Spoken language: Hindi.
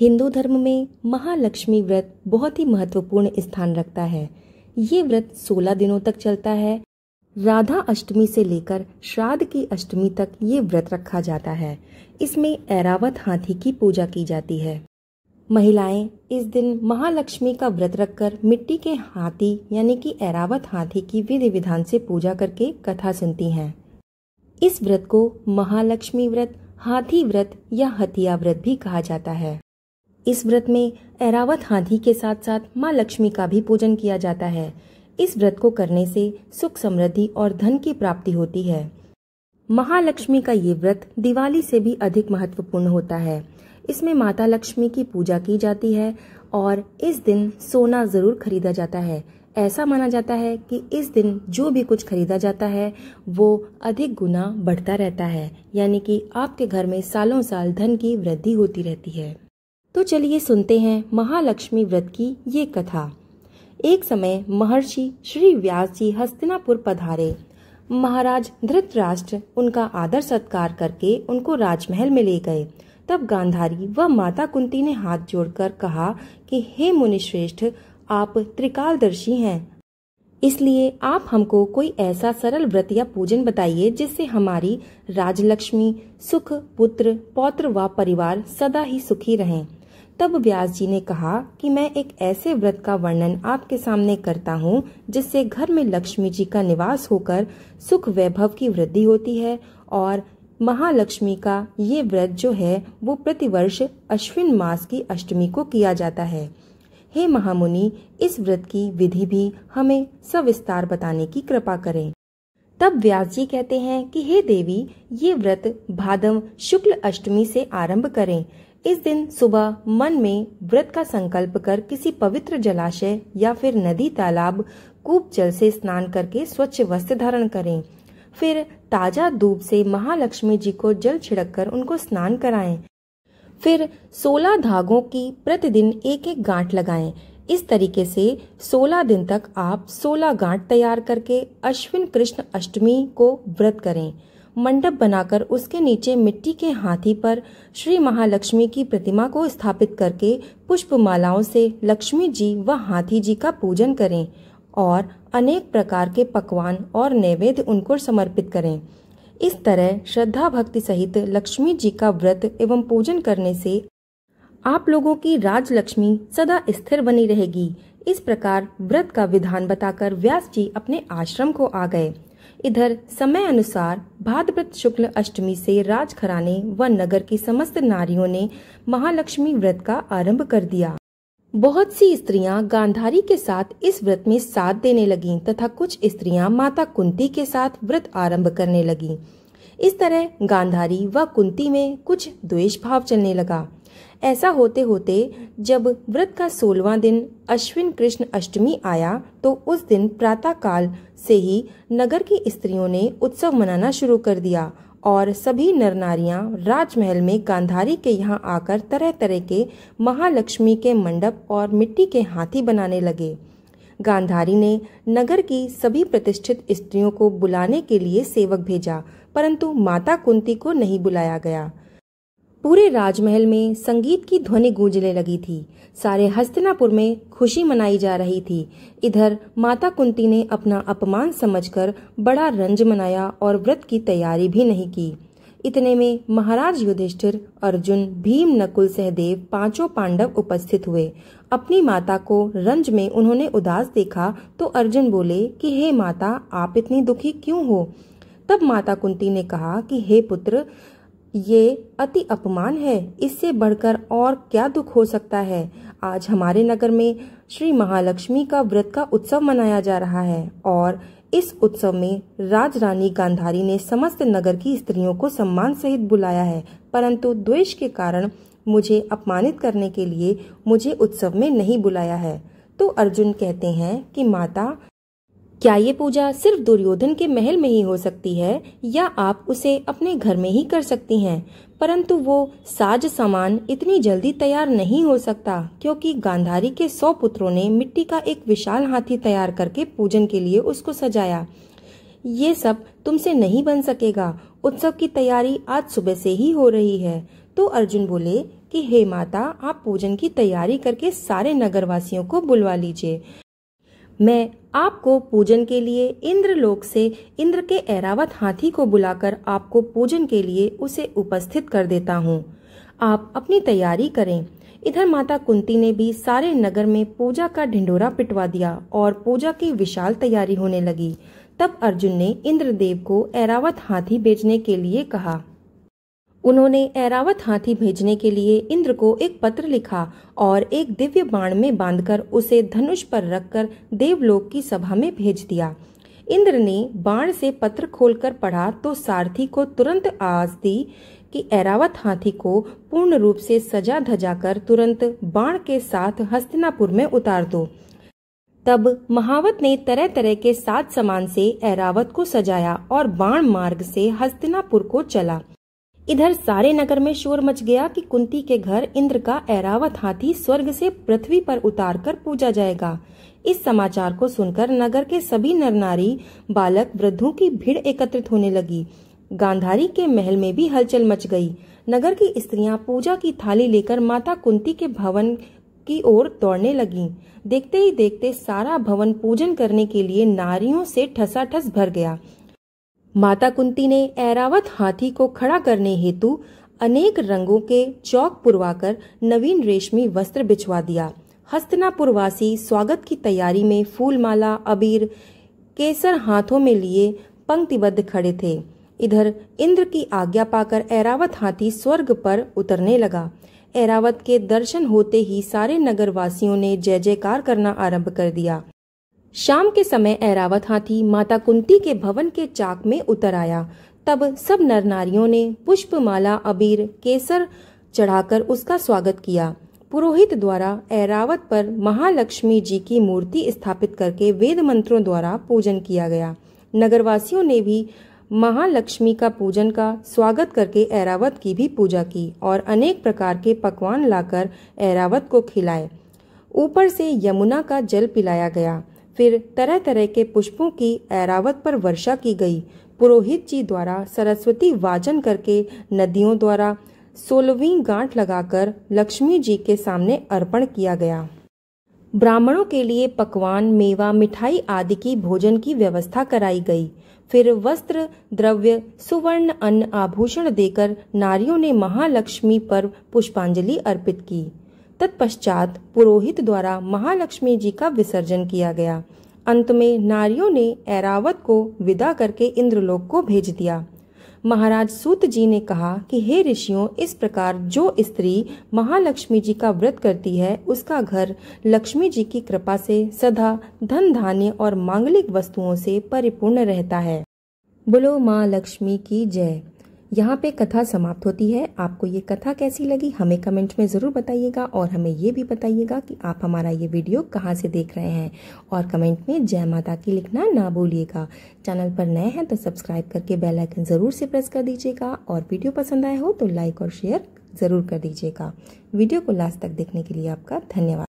हिंदू धर्म में महालक्ष्मी व्रत बहुत ही महत्वपूर्ण स्थान रखता है। ये व्रत 16 दिनों तक चलता है। राधा अष्टमी से लेकर श्राद्ध की अष्टमी तक ये व्रत रखा जाता है। इसमें ऐरावत हाथी की पूजा की जाती है। महिलाएं इस दिन महालक्ष्मी का व्रत रखकर मिट्टी के हाथी यानी कि ऐरावत हाथी की विधि विधान से पूजा करके कथा सुनती हैं। इस व्रत को महालक्ष्मी व्रत, हाथी व्रत या हथिया व्रत भी कहा जाता है। इस व्रत में ऐरावत हाथी के साथ साथ माँ लक्ष्मी का भी पूजन किया जाता है। इस व्रत को करने से सुख, समृद्धि और धन की प्राप्ति होती है। महालक्ष्मी का ये व्रत दिवाली से भी अधिक महत्वपूर्ण होता है। इसमें माता लक्ष्मी की पूजा की जाती है और इस दिन सोना जरूर खरीदा जाता है। ऐसा माना जाता है कि इस दिन जो भी कुछ खरीदा जाता है वो अधिक गुना बढ़ता रहता है, यानी कि आपके घर में सालों साल धन की वृद्धि होती रहती है। तो चलिए सुनते हैं महालक्ष्मी व्रत की ये कथा। एक समय महर्षि श्री व्यास जी हस्तिनापुर पधारे। महाराज धृतराष्ट्र उनका आदर सत्कार करके उनको राजमहल में ले गए। तब गांधारी व माता कुंती ने हाथ जोड़कर कहा कि हे मुनिश्रेष्ठ, आप त्रिकालदर्शी हैं, इसलिए आप हमको कोई ऐसा सरल व्रत या पूजन बताइए जिससे हमारी राजलक्ष्मी, सुख, पुत्र, पौत्र व परिवार सदा ही सुखी रहें। तब व्यास जी ने कहा कि मैं एक ऐसे व्रत का वर्णन आपके सामने करता हूँ जिससे घर में लक्ष्मी जी का निवास होकर सुख वैभव की वृद्धि होती है। और महालक्ष्मी का ये व्रत जो है वो प्रतिवर्ष अश्विन मास की अष्टमी को किया जाता है। हे महामुनि, इस व्रत की विधि भी हमें सविस्तार बताने की कृपा करें। तब व्यास जी कहते हैं कि हे देवी, ये व्रत भादव शुक्ल अष्टमी से आरंभ करें। इस दिन सुबह मन में व्रत का संकल्प कर किसी पवित्र जलाशय या फिर नदी, तालाब, कूप जल से स्नान करके स्वच्छ वस्त्र धारण करें। फिर ताजा दूब से महालक्ष्मी जी को जल छिड़ककर उनको स्नान कराएं। फिर 16 धागों की प्रतिदिन एक एक गांठ लगाएं। इस तरीके से 16 दिन तक आप 16 गांठ तैयार करके अश्विन कृष्ण अष्टमी को व्रत करें। मंडप बनाकर उसके नीचे मिट्टी के हाथी पर श्री महालक्ष्मी की प्रतिमा को स्थापित करके पुष्प मालाओं से लक्ष्मी जी व हाथी जी का पूजन करें और अनेक प्रकार के पकवान और नैवेद्य उनको समर्पित करें। इस तरह श्रद्धा भक्ति सहित लक्ष्मी जी का व्रत एवं पूजन करने से आप लोगों की राजलक्ष्मी सदा स्थिर बनी रहेगी। इस प्रकार व्रत का विधान बताकर व्यास जी अपने आश्रम को आ गए। इधर समय अनुसार भाद्रपद शुक्ल अष्टमी से राजघराने व नगर की समस्त नारियों ने महालक्ष्मी व्रत का आरंभ कर दिया। बहुत सी स्त्रियां गांधारी के साथ इस व्रत में साथ देने लगीं तथा कुछ स्त्रियां माता कुंती के साथ व्रत आरंभ करने लगीं। इस तरह गांधारी व कुंती में कुछ द्वेष भाव चलने लगा। ऐसा होते होते जब व्रत का 16वां दिन अश्विन कृष्ण अष्टमी आया तो उस दिन प्रातः काल से ही नगर की स्त्रियों ने उत्सव मनाना शुरू कर दिया और सभी नर नारियां राजमहल में गांधारी के यहाँ आकर तरह तरह के महालक्ष्मी के मंडप और मिट्टी के हाथी बनाने लगे। गांधारी ने नगर की सभी प्रतिष्ठित स्त्रियों को बुलाने के लिए सेवक भेजा, परंतु माता कुंती को नहीं बुलाया गया। पूरे राजमहल में संगीत की ध्वनि गूंजने लगी थी। सारे हस्तिनापुर में खुशी मनाई जा रही थी। इधर माता कुंती ने अपना अपमान समझकर बड़ा रंज मनाया और व्रत की तैयारी भी नहीं की। इतने में महाराज युधिष्ठिर, अर्जुन, भीम, नकुल, सहदेव पांचों पांडव उपस्थित हुए। अपनी माता को रंज में उन्होंने उदास देखा तो अर्जुन बोले कि हे माता, आप इतनी दुखी क्यों हो? तब माता कुंती ने कहा कि हे पुत्र, ये अति अपमान है। इससे बढ़कर और क्या दुख हो सकता है? आज हमारे नगर में श्री महालक्ष्मी का व्रत का उत्सव मनाया जा रहा है और इस उत्सव में राजरानी गांधारी ने समस्त नगर की स्त्रियों को सम्मान सहित बुलाया है, परंतु द्वेष के कारण मुझे अपमानित करने के लिए मुझे उत्सव में नहीं बुलाया है। तो अर्जुन कहते हैं कि माता, क्या ये पूजा सिर्फ दुर्योधन के महल में ही हो सकती है या आप उसे अपने घर में ही कर सकती हैं? परंतु वो साज सामान इतनी जल्दी तैयार नहीं हो सकता, क्योंकि गांधारी के 100 पुत्रों ने मिट्टी का एक विशाल हाथी तैयार करके पूजन के लिए उसको सजाया। ये सब तुमसे नहीं बन सकेगा। उत्सव की तैयारी आज सुबह से ही हो रही है। तो अर्जुन बोले कि हे माता, आप पूजन की तैयारी करके सारे नगरवासियों को बुलवा लीजिए। मैं आपको पूजन के लिए इंद्रलोक से इंद्र के ऐरावत हाथी को बुलाकर आपको पूजन के लिए उसे उपस्थित कर देता हूँ। आप अपनी तैयारी करें। इधर माता कुंती ने भी सारे नगर में पूजा का ढिंढोरा पिटवा दिया और पूजा की विशाल तैयारी होने लगी। तब अर्जुन ने इंद्रदेव को ऐरावत हाथी भेजने के लिए कहा। उन्होंने ऐरावत हाथी भेजने के लिए इंद्र को एक पत्र लिखा और एक दिव्य बाण में बांधकर उसे धनुष पर रखकर देवलोक की सभा में भेज दिया। इंद्र ने बाण से पत्र खोलकर पढ़ा तो सारथी को तुरंत आवाज दी कि ऐरावत हाथी को पूर्ण रूप से सजा धजाकर तुरंत बाण के साथ हस्तिनापुर में उतार दो। तब महावत ने तरह तरह के साज सामान से ऐरावत को सजाया और बाण मार्ग से हस्तिनापुर को चला। इधर सारे नगर में शोर मच गया कि कुंती के घर इंद्र का ऐरावत हाथी स्वर्ग से पृथ्वी पर उतारकर पूजा जाएगा। इस समाचार को सुनकर नगर के सभी नर नारी, बालक, वृद्धों की भीड़ एकत्रित होने लगी। गांधारी के महल में भी हलचल मच गई। नगर की स्त्रियां पूजा की थाली लेकर माता कुंती के भवन की ओर दौड़ने लगीं। देखते ही देखते सारा भवन पूजन करने के लिए नारियों से ठसाठस भर गया। माता कुंती ने ऐरावत हाथी को खड़ा करने हेतु अनेक रंगों के चौक पुरवाकर नवीन रेशमी वस्त्र बिछवा दिया। हस्तिनापुरवासी स्वागत की तैयारी में फूलमाला, अबीर, केसर हाथों में लिए पंक्तिबद्ध खड़े थे। इधर इंद्र की आज्ञा पाकर ऐरावत हाथी स्वर्ग पर उतरने लगा। ऐरावत के दर्शन होते ही सारे नगरवासियों ने जय जयकार करना आरंभ कर दिया। शाम के समय ऐरावत हाथी माता कुंती के भवन के चाक में उतर आया। तब सब नर नारियों ने पुष्पमाला, अबीर, केसर चढ़ाकर उसका स्वागत किया। पुरोहित द्वारा ऐरावत पर महालक्ष्मी जी की मूर्ति स्थापित करके वेद मंत्रों द्वारा पूजन किया गया। नगरवासियों ने भी महालक्ष्मी का पूजन का स्वागत करके ऐरावत की भी पूजा की और अनेक प्रकार के पकवान लाकर ऐरावत को खिलाए। ऊपर से यमुना का जल पिलाया गया। फिर तरह तरह के पुष्पों की ऐरावत पर वर्षा की गई। पुरोहित जी द्वारा सरस्वती वाचन करके नदियों द्वारा 16वीं गांठ लगाकर लक्ष्मी जी के सामने अर्पण किया गया। ब्राह्मणों के लिए पकवान, मेवा, मिठाई आदि की भोजन की व्यवस्था कराई गई। फिर वस्त्र, द्रव्य, सुवर्ण, अन्न, आभूषण देकर नारियों ने महालक्ष्मी पर पुष्पांजलि अर्पित की। तत्पश्चात पुरोहित द्वारा महालक्ष्मी जी का विसर्जन किया गया। अंत में नारियों ने ऐरावत को विदा करके इंद्रलोक को भेज दिया। महाराज सूत जी ने कहा कि हे ऋषियों, इस प्रकार जो स्त्री महालक्ष्मी जी का व्रत करती है उसका घर लक्ष्मी जी की कृपा से सदा धन, धान्य और मांगलिक वस्तुओं से परिपूर्ण रहता है। बोलो माँ लक्ष्मी की जय। यहाँ पे कथा समाप्त होती है। आपको ये कथा कैसी लगी हमें कमेंट में ज़रूर बताइएगा और हमें ये भी बताइएगा कि आप हमारा ये वीडियो कहाँ से देख रहे हैं और कमेंट में जय माता की लिखना ना भूलिएगा। चैनल पर नए हैं तो सब्सक्राइब करके बेल आइकन ज़रूर से प्रेस कर दीजिएगा और वीडियो पसंद आया हो तो लाइक और शेयर ज़रूर कर दीजिएगा। वीडियो को लास्ट तक देखने के लिए आपका धन्यवाद।